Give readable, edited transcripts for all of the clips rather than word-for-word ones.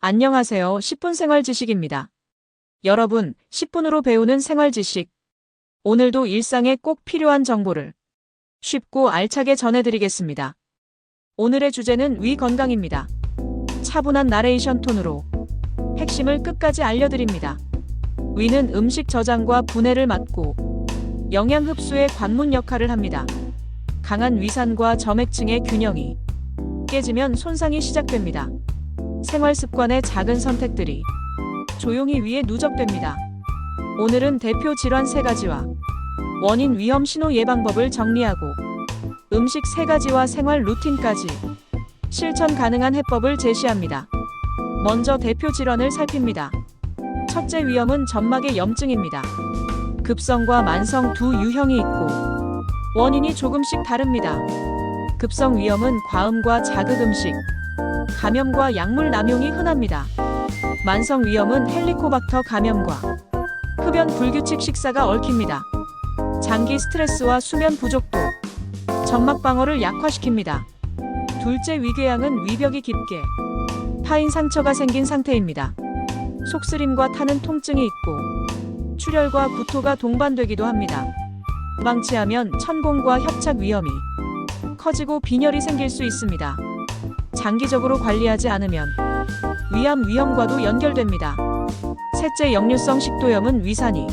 안녕하세요. 10분 생활 지식입니다. 여러분, 10분으로 배우는 생활 지식. 오늘도 일상에 꼭 필요한 정보를 쉽고 알차게 전해드리겠습니다. 오늘의 주제는 위 건강입니다. 차분한 나레이션 톤으로 핵심을 끝까지 알려드립니다. 위는 음식 저장과 분해를 맡고 영양 흡수의 관문 역할을 합니다. 강한 위산과 점액층의 균형이 깨지면 손상이 시작됩니다. 생활 습관의 작은 선택들이 조용히 위에 누적됩니다. 오늘은 대표 질환 3가지와 원인 위험 신호 예방법을 정리하고 음식 3가지와 생활 루틴까지 실천 가능한 해법을 제시합니다. 먼저 대표 질환을 살핍니다. 첫째 위험은 점막의 염증입니다. 급성과 만성 두 유형이 있고 원인이 조금씩 다릅니다. 급성 위험은 과음과 자극 음식, 감염과 약물 남용이 흔합니다. 만성 위험은 헬리코박터 감염과 흡연 불규칙 식사가 얽힙니다. 장기 스트레스와 수면 부족도 점막 방어를 약화시킵니다. 둘째 위궤양은 위벽이 깊게 파인 상처가 생긴 상태입니다. 속쓰림과 타는 통증이 있고 출혈과 구토가 동반되기도 합니다. 방치하면 천공과 협착 위험이 커지고 빈혈이 생길 수 있습니다. 장기적으로 관리하지 않으면 위암 위험과도 연결됩니다. 셋째 역류성 식도염은 위산이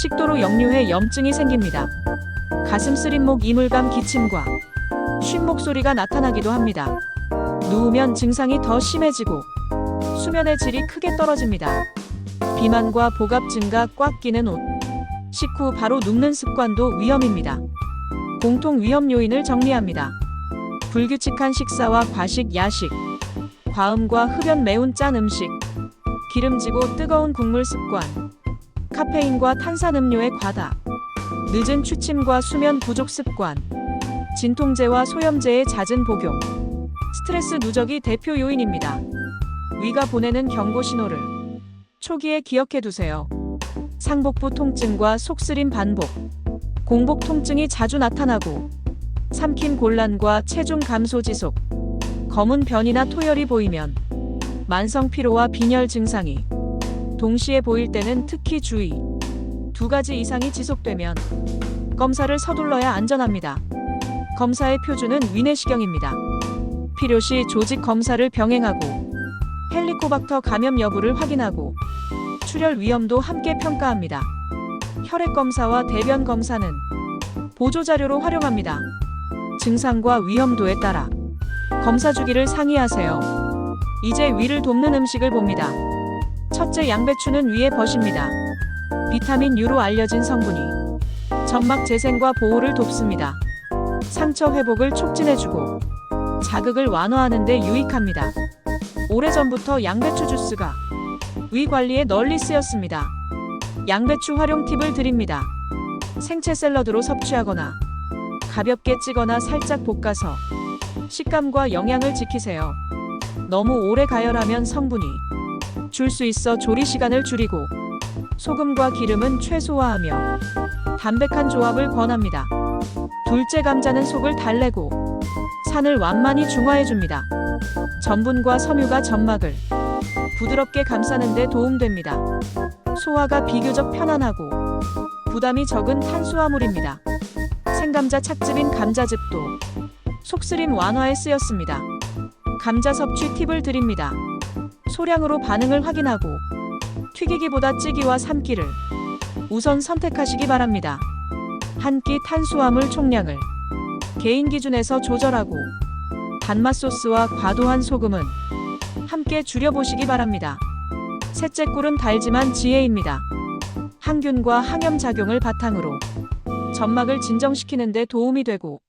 식도로 역류해 염증이 생깁니다. 가슴 쓰림목 이물감 기침과 쉰 목소리가 나타나기도 합니다. 누우면 증상이 더 심해지고 수면의 질이 크게 떨어집니다. 비만과 복압 증가, 꽉 끼는 옷, 식후 바로 눕는 습관도 위험입니다. 공통 위험 요인을 정리합니다. 불규칙한 식사와 과식, 야식, 과음과 흡연, 매운 짠 음식, 기름지고 뜨거운 국물 습관, 카페인과 탄산음료의 과다, 늦은 취침과 수면 부족 습관, 진통제와 소염제의 잦은 복용, 스트레스 누적이 대표 요인입니다. 위가 보내는 경고 신호를 초기에 기억해 두세요. 상복부 통증과 속쓰림 반복, 공복 통증이 자주 나타나고 삼킴 곤란과 체중 감소 지속, 검은 변이나 토열이 보이면 만성 피로와 빈혈 증상이 동시에 보일 때는 특히 주의. 2가지 이상이 지속되면 검사를 서둘러야 안전합니다. 검사의 표준은 위내시경입니다. 필요시 조직 검사를 병행하고 헬리코박터 감염 여부를 확인하고 출혈 위험도 함께 평가합니다. 혈액 검사와 대변 검사는 보조자료로 활용합니다. 증상과 위험도에 따라 검사 주기를 상의하세요. 이제 위를 돕는 음식을 봅니다. 첫째, 양배추는 위에 벗입니다. 비타민 U로 알려진 성분이 점막 재생과 보호를 돕습니다. 상처 회복을 촉진해주고 자극을 완화하는 데 유익합니다. 오래전부터 양배추 주스가 위 관리에 널리 쓰였습니다. 양배추 활용 팁을 드립니다. 생채 샐러드로 섭취하거나 가볍게 찌거나 살짝 볶아서 식감과 영양을 지키세요. 너무 오래 가열하면 성분이 줄 수 있어 조리 시간을 줄이고 소금과 기름은 최소화하며 담백한 조합을 권합니다. 둘째, 감자는 속을 달래고 산을 완만히 중화해줍니다. 전분과 섬유가 점막을 부드럽게 감싸는 데 도움됩니다. 소화가 비교적 편안하고 부담이 적은 탄수화물입니다. 생감자 착즙인 감자즙도 속쓰림 완화에 쓰였습니다. 감자 섭취 팁을 드립니다. 소량으로 반응을 확인하고 튀기기보다 찌기와 삶기를 우선 선택하시기 바랍니다. 한 끼 탄수화물 총량을 개인 기준에서 조절하고 단맛 소스와 과도한 소금은 함께 줄여보시기 바랍니다. 셋째, 꿀은 달지만 지혜입니다. 항균과 항염 작용을 바탕으로 점막을 진정시키는 데 도움이 되고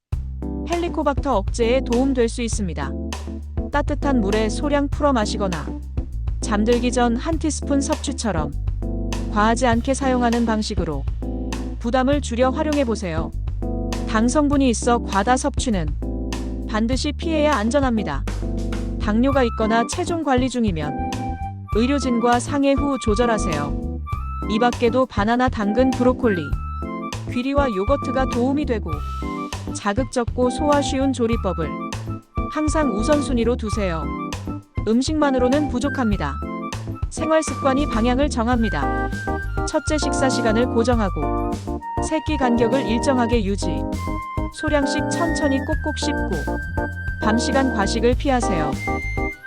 헬리코박터 억제에 도움될 수 있습니다. 따뜻한 물에 소량 풀어 마시거나 잠들기 전 한 티스푼 섭취처럼 과하지 않게 사용하는 방식으로 부담을 줄여 활용해보세요. 당 성분이 있어 과다 섭취는 반드시 피해야 안전합니다. 당뇨가 있거나 체중 관리 중이면 의료진과 상의 후 조절하세요. 이 밖에도 바나나, 당근, 브로콜리, 귀리와 요거트가 도움이 되고 자극 적고 소화 쉬운 조리법을 항상 우선순위로 두세요. 음식만으로는 부족합니다. 생활 습관이 방향을 정합니다. 첫째, 식사 시간을 고정하고 새끼 간격을 일정하게 유지. 소량씩 천천히 꼭꼭 씹고 밤 시간 과식을 피하세요.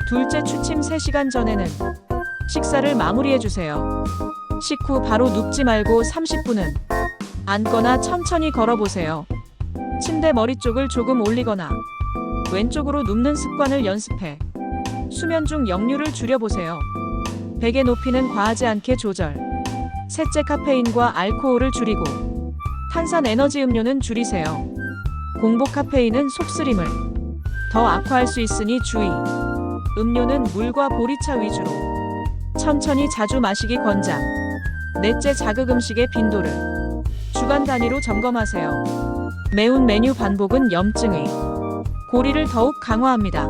둘째, 취침 3시간 전에는 식사를 마무리해주세요. 식후 바로 눕지 말고 30분은 앉거나 천천히 걸어보세요. 침대 머리 쪽을 조금 올리거나 왼쪽으로 눕는 습관을 연습해 수면 중 역류를 줄여보세요. 베개 높이는 과하지 않게 조절. 셋째, 카페인과 알코올을 줄이고 탄산 에너지 음료는 줄이세요. 공복 카페인은 속쓰림을 더 악화할 수 있으니 주의. 음료는 물과 보리차 위주로 천천히 자주 마시기 권장. 넷째, 자극 음식의 빈도를 주간 단위로 점검하세요. 매운 메뉴 반복은 염증의 고리를 더욱 강화합니다.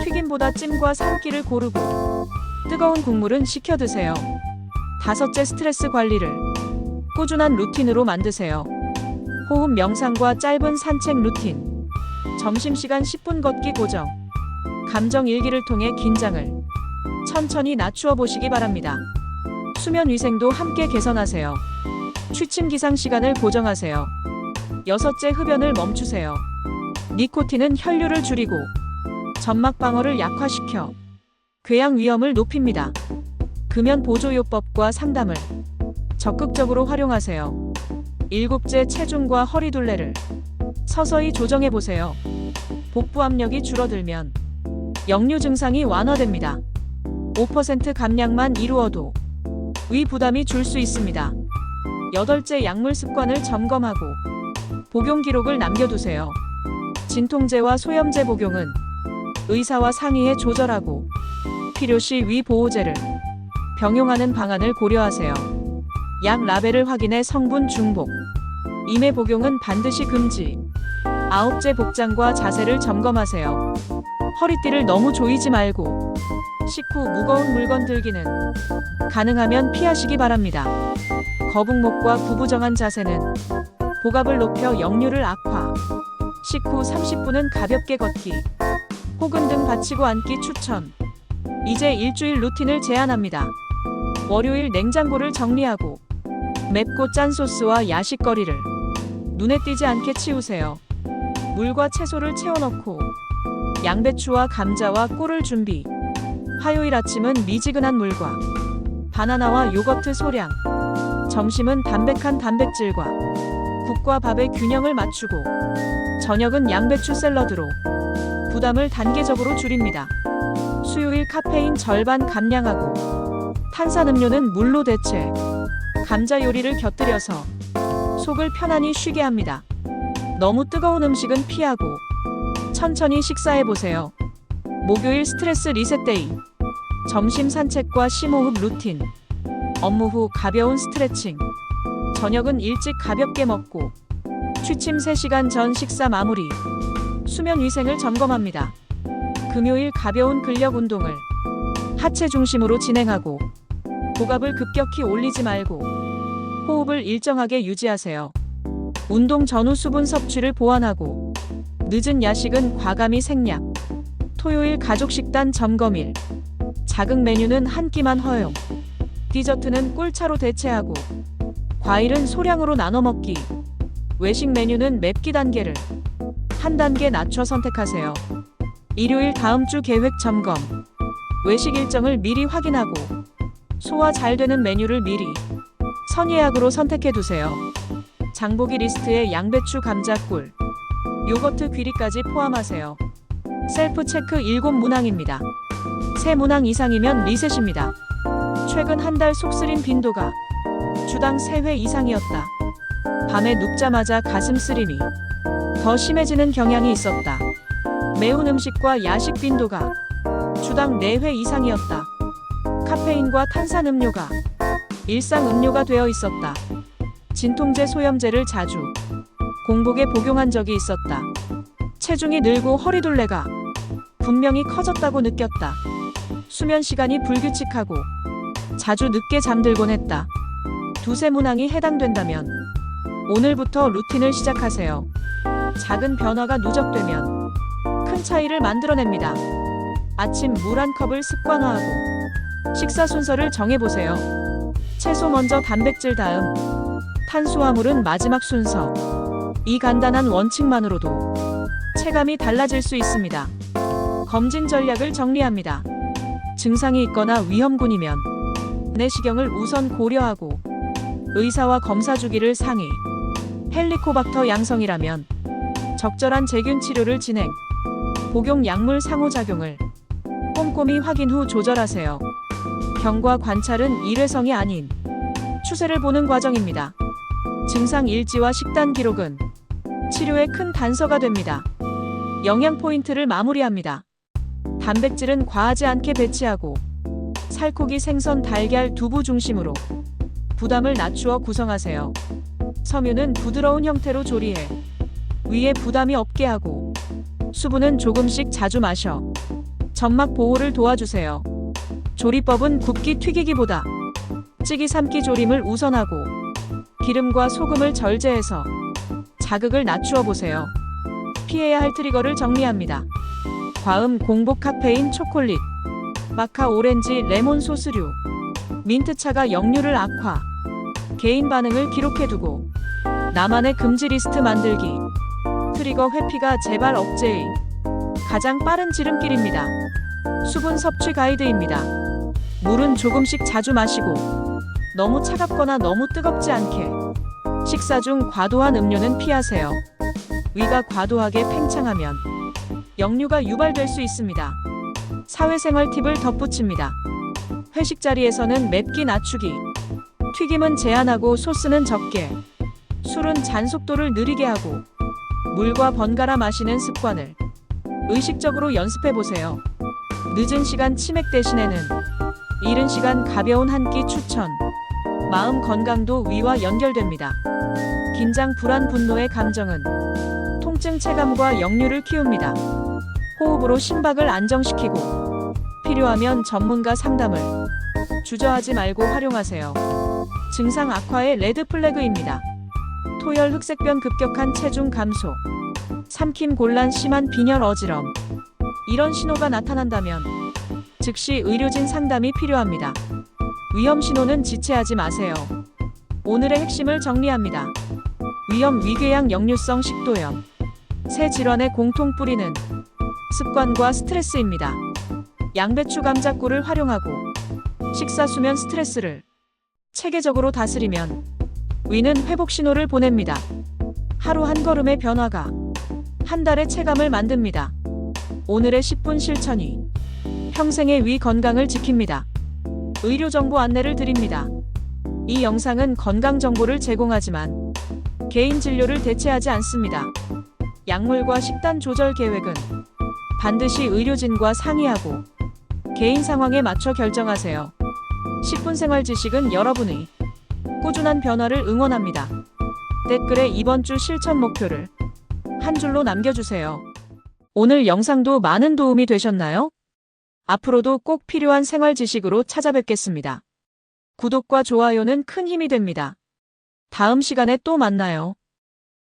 튀김보다 찜과 삶기를 고르고 뜨거운 국물은 식혀 드세요. 다섯째, 스트레스 관리를 꾸준한 루틴으로 만드세요. 호흡 명상과 짧은 산책 루틴. 점심시간 10분 걷기 고정. 감정 일기를 통해 긴장을 천천히 낮추어 보시기 바랍니다. 수면 위생도 함께 개선하세요. 취침 기상 시간을 고정하세요. 여섯째, 흡연을 멈추세요. 니코틴은 혈류를 줄이고 점막 방어를 약화시켜 궤양 위험을 높입니다. 금연 보조요법과 상담을 적극적으로 활용하세요. 일곱째, 체중과 허리둘레를 서서히 조정해 보세요. 복부 압력이 줄어들면 역류 증상이 완화됩니다. 5% 감량만 이루어도 위 부담이 줄 수 있습니다. 여덟째, 약물 습관을 점검하고 복용 기록을 남겨두세요. 진통제와 소염제 복용은 의사와 상의해 조절하고 필요시 위 보호제를 병용하는 방안을 고려하세요. 약 라벨을 확인해 성분 중복. 임해 복용은 반드시 금지. 아홉째, 복장과 자세를 점검하세요. 허리띠를 너무 조이지 말고 식후 무거운 물건 들기는 가능하면 피하시기 바랍니다. 거북목과 구부정한 자세는 복압을 높여 역류를 악화. 식후 30분은 가볍게 걷기 혹은 등 받치고 앉기 추천. 이제 일주일 루틴을 제안합니다. 월요일 냉장고를 정리하고 맵고 짠 소스와 야식거리를 눈에 띄지 않게 치우세요. 물과 채소를 채워 넣고 양배추와 감자와 꿀을 준비. 화요일 아침은 미지근한 물과 바나나와 요거트 소량. 점심은 담백한 단백질과 국과 밥의 균형을 맞추고 저녁은 양배추 샐러드로 부담을 단계적으로 줄입니다. 수요일 카페인 절반 감량하고 탄산음료는 물로 대체. 감자 요리를 곁들여서 속을 편안히 쉬게 합니다. 너무 뜨거운 음식은 피하고 천천히 식사해보세요. 목요일 스트레스 리셋 데이. 점심 산책과 심호흡 루틴. 업무 후 가벼운 스트레칭. 저녁은 일찍 가볍게 먹고 취침 3시간 전 식사 마무리. 수면 위생을 점검합니다. 금요일 가벼운 근력 운동을 하체 중심으로 진행하고 복압을 급격히 올리지 말고 호흡을 일정하게 유지하세요. 운동 전후 수분 섭취를 보완하고 늦은 야식은 과감히 생략. 토요일 가족 식단 점검일. 자극 메뉴는 한 끼만 허용. 디저트는 꿀차로 대체하고 과일은 소량으로 나눠 먹기. 외식 메뉴는 맵기 단계를 한 단계 낮춰 선택하세요. 일요일 다음 주 계획 점검. 외식 일정을 미리 확인하고 소화 잘 되는 메뉴를 미리 선예약으로 선택해 두세요. 장보기 리스트에 양배추, 감자, 꿀, 요거트, 귀리까지 포함하세요. 셀프 체크 7문항입니다. 3문항 이상이면 리셋입니다. 최근 한 달 속쓰림 빈도가 주당 3회 이상이었다. 밤에 눕자마자 가슴 쓰림이 더 심해지는 경향이 있었다. 매운 음식과 야식 빈도가 주당 4회 이상이었다. 카페인과 탄산음료가 일상 음료가 되어 있었다. 진통제, 소염제를 자주 공복에 복용한 적이 있었다. 체중이 늘고 허리둘레가 분명히 커졌다고 느꼈다. 수면 시간이 불규칙하고 자주 늦게 잠들곤 했다. 두세 문항이 해당된다면 오늘부터 루틴을 시작하세요. 작은 변화가 누적되면 큰 차이를 만들어냅니다. 아침 물 한 컵을 습관화하고 식사 순서를 정해보세요. 채소 먼저 단백질 다음 탄수화물은 마지막 순서. 이 간단한 원칙만으로도 체감이 달라질 수 있습니다. 검진 전략을 정리합니다. 증상이 있거나 위험군이면 내시경을 우선 고려하고 의사와 검사 주기를 상의. 헬리코박터 양성이라면 적절한 제균 치료를 진행. 복용 약물 상호작용을 꼼꼼히 확인 후 조절하세요. 경과 관찰은 일회성이 아닌 추세를 보는 과정입니다. 증상 일지와 식단 기록은 치료의 큰 단서가 됩니다. 영양 포인트를 마무리합니다. 단백질은 과하지 않게 배치하고 살코기, 생선, 달걀, 두부 중심으로 부담을 낮추어 구성하세요. 섬유는 부드러운 형태로 조리해 위에 부담이 없게 하고 수분은 조금씩 자주 마셔 점막 보호를 도와주세요. 조리법은 굽기 튀기기보다 찌기 삶기 조림을 우선하고 기름과 소금을 절제해서 자극을 낮추어 보세요. 피해야 할 트리거를 정리합니다. 과음, 공복, 카페인, 초콜릿, 마카, 오렌지, 레몬 소스류, 민트차가 역류를 악화. 개인 반응을 기록해두고 나만의 금지 리스트 만들기. 트리거 회피가 재발 억제의 가장 빠른 지름길입니다. 수분 섭취 가이드입니다. 물은 조금씩 자주 마시고 너무 차갑거나 너무 뜨겁지 않게. 식사 중 과도한 음료는 피하세요. 위가 과도하게 팽창하면 역류가 유발될 수 있습니다. 사회생활 팁을 덧붙입니다. 회식 자리에서는 맵기 낮추기. 튀김은 제한하고 소스는 적게. 술은 잔속도를 느리게 하고 물과 번갈아 마시는 습관을 의식적으로 연습해 보세요. 늦은 시간 치맥 대신에는 이른 시간 가벼운 한 끼 추천. 마음 건강도 위와 연결됩니다. 긴장, 불안, 분노의 감정은 통증, 체감과 역류를 키웁니다. 호흡으로 심박을 안정시키고 필요하면 전문가 상담을 주저하지 말고 활용하세요. 증상 악화의 레드 플래그입니다. 토열, 흑색변, 급격한 체중 감소, 삼킴, 곤란, 심한 빈혈, 어지럼. 이런 신호가 나타난다면 즉시 의료진 상담이 필요합니다. 위험 신호는 지체하지 마세요. 오늘의 핵심을 정리합니다. 위험, 위궤양, 역류성 식도염. 새 질환의 공통 뿌리는 습관과 스트레스입니다. 양배추, 감자꿀을 활용하고 식사, 수면, 스트레스를 체계적으로 다스리면 위는 회복 신호를 보냅니다. 하루 한 걸음의 변화가 한 달의 체감을 만듭니다. 오늘의 10분 실천이 평생의 위 건강을 지킵니다. 의료 정보 안내를 드립니다. 이 영상은 건강 정보를 제공하지만 개인 진료를 대체하지 않습니다. 약물과 식단 조절 계획은 반드시 의료진과 상의하고 개인 상황에 맞춰 결정하세요. 10분 생활 지식은 여러분의 꾸준한 변화를 응원합니다. 댓글에 이번 주 실천 목표를 한 줄로 남겨주세요. 오늘 영상도 많은 도움이 되셨나요? 앞으로도 꼭 필요한 생활 지식으로 찾아뵙겠습니다. 구독과 좋아요는 큰 힘이 됩니다. 다음 시간에 또 만나요.